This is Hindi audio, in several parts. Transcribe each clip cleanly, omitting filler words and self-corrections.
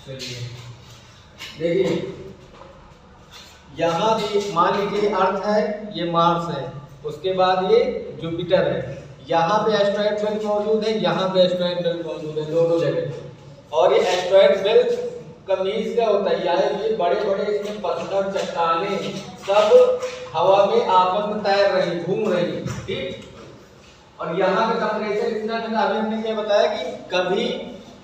चलिए देखिए, यहाँ भी मान लीजिए अर्थ है, ये मार्स है, उसके बाद ये जुपिटर है। यहाँ पे एस्ट्रॉयड बेल्ट मौजूद है, यहाँ पे एस्ट्रॉयड बेल्ट मौजूद है, दोनों जगह। और ये एस्ट्रॉयड बेल्ट का मीन्स क्या होता है, ये बड़े बड़े इसमें पत्थर चट्टाने सब हवा में आपस में तैर रही, घूम रही, ठीक। और यहाँ का टेम्परेचर इतना ठंडा, अभी हमने क्या बताया कि कभी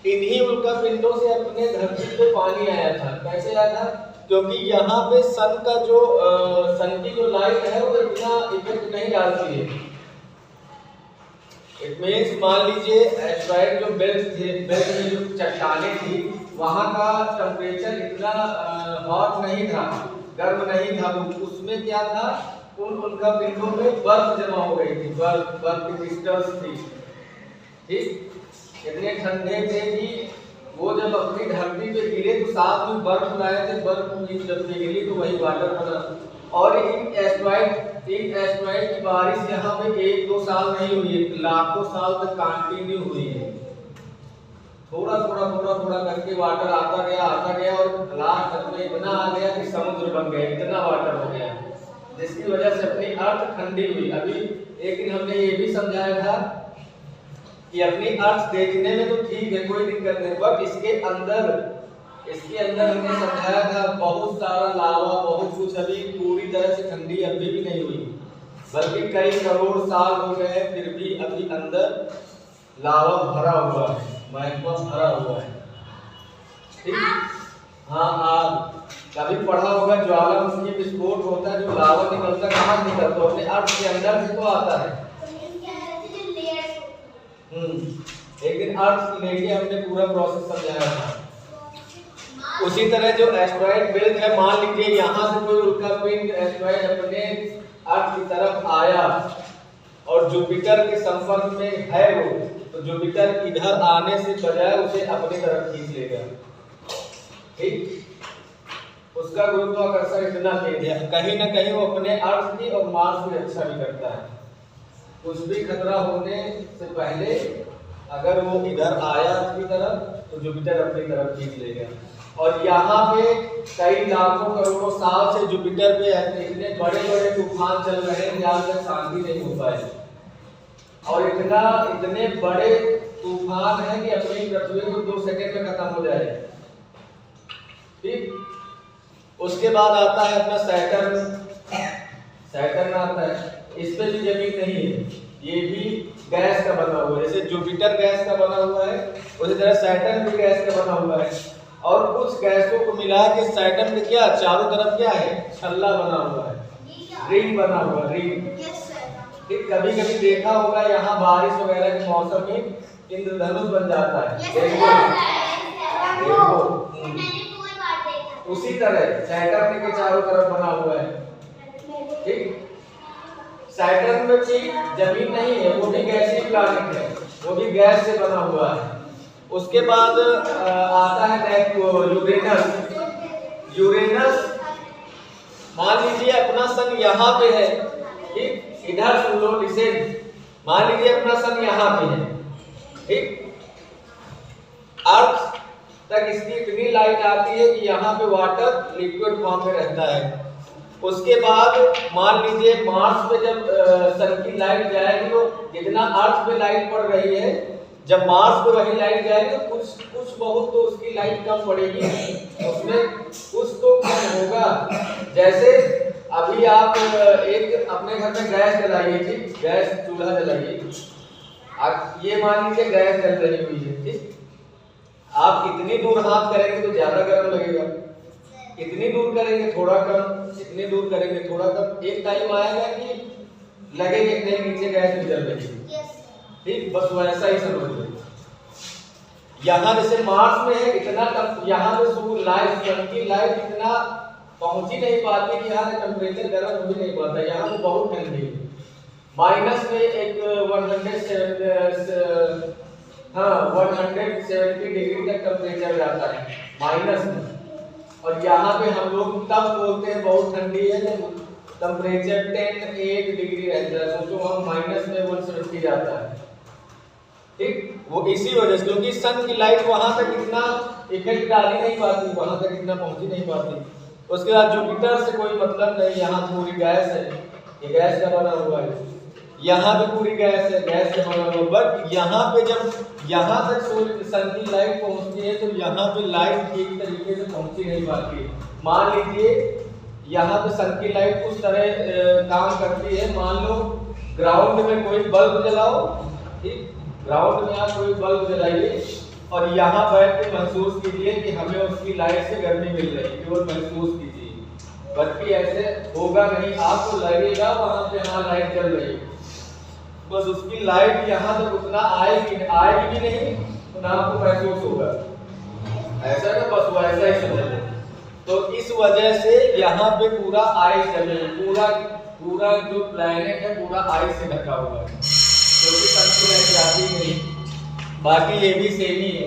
इन्हीं उल्का पिंडों से अपने धरती पे पानी आया था। कैसे आया था? क्योंकि यहाँ पे सन का जो सन की जो लाइट है वो इतना इफेक्ट नहीं डालती है। इट मीन्स मान लीजिए एस्ट्रॉयड जो बेल्ट थे, बेल्ट में जो चट्टाने थी, वहाँ का टेम्परेचर इतना हॉट नहीं था, गर्म नहीं था, तो उसमें क्या था, उन उल्का पिंडों में बर्फ जमा हो गई थी, बर्फ की क्रिस्टल्स थी, ठीक। इतने ठंडे थे कि वो जब अपनी धरती पे गिरे तो साथ में बर्फ लाए थे, बर्फ की जब पिघली तो वही वाटर बना। और इन एस्ट्रॉयड की बारिश यहाँ पे 1-2 साल नहीं हुई है, लाखों साल तक कंटिन्यू हुई है। थोड़ा थोड़ा करके वाटर आता गया और लास्ट तक में इतना आ गया कि समुद्र बन गया, इतना वाटर हो गया, जिसकी वजह से अपनी अर्थ ठंडी हुई। अभी एक दिन हमने ये भी समझाया था कि अपनी अर्थ देखने में तो ठीक है, कोई दिक्कत नहीं, बट इसके अंदर हमने समझाया था बहुत सारा लावा, बहुत कुछ अभी पूरी तरह से ठंडी अभी भी नहीं हुई, बल्कि कई करोड़ साल हो गए, फिर भी अभी अंदर लावा भरा हुआ है, मैग्मा भरा हुआ है, ठीक। हाँ, आग कभी पढ़ा होगा, ज्वालामुखी विस्फोट होता है, जो लावा निकलता है कहाँ निकलता है, अपने अर्थ के अंदर से तो आता है। एक दिन अर्थ लेके हमने पूरा प्रोसेस समझाया था। उसी तरह जो एस्ट्रॉयड बेल्ट है, मान लीजिए यहाँ से कोई उल्का पिंड एस्ट्रॉयड अपने अर्थ की तरफ आया और जुपिटर के संपर्क में है वो, तो जुपिटर इधर आने से बजाय उसे अपनी तरफ खींच लेगा, ठीक। उसका गुरुत्वाकर्षण इतना तेज है, कहीं ना कहीं वो अपने अर्थ की और मार्स की रक्षा भी करता है। कुछ भी खतरा होने से पहले अगर वो इधर आया अपनी तरफ तो जुपिटर अपनी तरफ खींच लेगा। और यहाँ पे कई लाखों करोड़ों साल से जुपिटर पे इतने बड़े बड़े तूफान चल रहे हैं, आज तक शांति नहीं हो पाए, और इतने बड़े तूफान है कि अपनी पृथ्वी को 2 सेकंड में खत्म हो जाए, ठीक। उसके बाद आता है अपना सैटर्न आता है, इस पे भी जमीन नहीं है, ये भी गैस का बना हुआ है, जैसे जुपिटर गैस का बना हुआ है उसी तरह सैटर्न भी गैस का बना हुआ है। और कुछ गैसों को मिला के सैटर्न में क्या चारों तरफ क्या है, छल्ला बना हुआ है, रिंग बना हुआ है, रिंग, ठीक। कभी कभी देखा होगा यहाँ बारिश वगैरह के मौसम में इंद्रधनुष बन जाता है, उसी तरह सैटर्न के चारों तरफ बना हुआ है, ठीक। सैटर्न में भी जमीन नहीं है, वो भी गैसीय प्लैनेट है, वो भी गैस से बना हुआ है। उसके बाद आता है यूरेनस। मान लीजिए अपना सन यहाँ पे है, ठीक, इधर सुन लो, लिसन, मान लीजिए अपना सन यहाँ पे है, ठीक। अर्थ तक इसकी इतनी लाइट आती है कि यहाँ पे वाटर लिक्विड फॉर्म में रहता है। उसके बाद मान लीजिए मार्स पे जब सन की लाइट जाएगी तो जितना अर्थ पे लाइट पड़ रही है, जब मार्स पे वही लाइट जाएगी तो कुछ बहुत तो उसकी लाइट कम पड़ेगी, उसमें कुछ तो कम होगा। जैसे अभी आप एक अपने घर में गैस जलाइए, ठीक, गैस चूल्हा जलाइए, आप ये मान लीजिए गैस जल रही हुई है, ठीक। आप इतनी दूर हाथ करेंगे तो ज्यादा गर्म लगेगा, इतनी दूर करेंगे थोड़ा कम, इतनी दूर करेंगे थोड़ा कम, एक टाइम आएगा कि लगेगा कि नहीं नीचे गैस भी जल रही है, ठीक। बस वैसा ही समझ लो, यहाँ जैसे मार्स में है इतना तक, यहाँ पे सूर्य लाइट, सन की लाइट इतना पहुंच ही नहीं पाती कि यहाँ टेम्परेचर गर्म हो ही नहीं पाता, यहाँ पे बहुत ठंडी है, माइनस में एक 170 डिग्री तक टेम्परेचर जाता है माइनस में। और यहाँ पे हम लोग तब बोलते हैं बहुत ठंडी है जब टेम्परेचर 10-8 डिग्री रहता है, सोचो हम माइनस में 170 जाता है, ठीक, वो इसी वजह से, क्योंकि सन की लाइट वहां तक इतना इफेक्ट डाल ही नहीं पाती, वहां तक इतना पहुंच ही नहीं पाती। उसके बाद जुपिटर से कोई मतलब नहीं, यहाँ पूरी गैस है, ये गैस का बना हुआ है, यहाँ पे पूरी गैस है, गैस से बना हुआ। बट यहाँ पे जब यहाँ तक सूर्य सन की लाइट पहुंचती है तो यहाँ पे लाइट ठीक तरीके से पहुंच ही नहीं पाती। मान लीजिए यहाँ पे सन की लाइट उस तरह काम करती है, मान लो ग्राउंड में कोई बल्ब जलाओ, ठीक, ग्राउंड में आप कोई बल्ब जलाइए और यहाँ बैठ के महसूस कीजिए कि हमें उसकी लाइट से गर्मी मिल रही है, केवल महसूस कीजिए, बल्कि ऐसे होगा नहीं, आपको लगेगा वहां पे हाँ लाइट जल रही है, बस उसकी लाइट यहाँ तक उतना आएगी भी नहीं तो ना आपको महसूस होगा, ऐसा ना, बस वैसा ही समझ। तो इस वजह से यहाँ पे पूरा आइस जमे, पूरा जो प्लैनेट है पूरा आइस से ढका हुआ है, क्योंकि सन की लाइट जाती नहीं। बाकी ये भी सेम ही है।